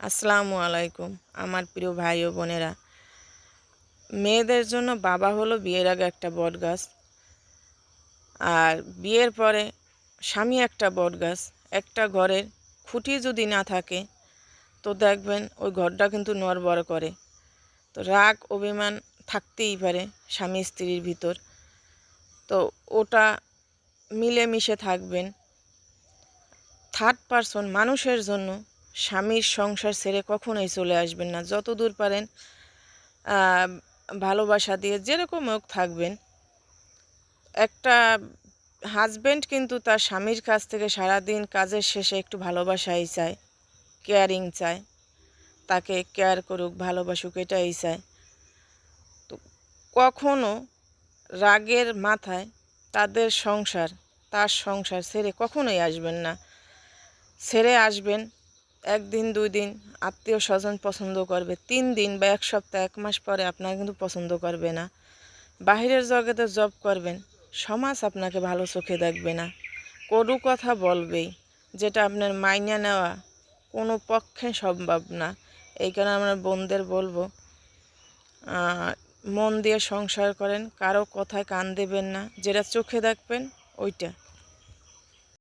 আসসালামু আলাইকুম আমার প্রিয় ভাই ও বোনেরা। মেয়েদের জন্য বাবা হলো বিয়ের আগে একটা বটগাছ, আর বিয়ের পরে স্বামী একটা বটগাছ। একটা ঘরের খুঁটি যদি না থাকে তো দেখবেন ওই ঘরটা কিন্তু নড়বড় করে। তো রাগ অভিমান থাকতেই পারে স্বামী স্ত্রীর ভিতর, তো ওটা মিলেমিশে থাকবেন। থার্ড পারসন মানুষের জন্য স্বামীর সংসার ছেড়ে কখনোই চলে আসবেন না। যত দূর পারেন ভালোবাসা দিয়ে যেরকম হোক থাকবেন। একটা হাজব্যান্ড কিন্তু তার স্বামীর কাছ থেকে সারাদিন কাজের শেষে একটু ভালোবাসাই চায়, কেয়ারিং চায়, তাকে কেয়ার করুক, ভালোবাসুক, এটাই চায়। তো কখনো রাগের মাথায় তার সংসার ছেড়ে কখনোই আসবেন না। ছেড়ে আসবেন একদিন 2 দিন, আত্মীয় স্বজন পছন্দ করবে, 3 দিন বা 1 সপ্তাহ 1 মাস পরে আপনাকে কিন্তু পছন্দ করবে না। বাহিরের জগতে জব করবেন, সমাজ আপনাকে ভালো চোখে দেখবে না, কটু কথা বলবেই, যেটা আপনার মাইনে নেওয়া কোনো পক্ষে সম্ভব না। এই কারণে আমরা বোনদের বলবো, মন দিয়ে সংসার করেন, কারো কথায় কান দেবেন না, যেটা চোখে দেখবেন ওইটা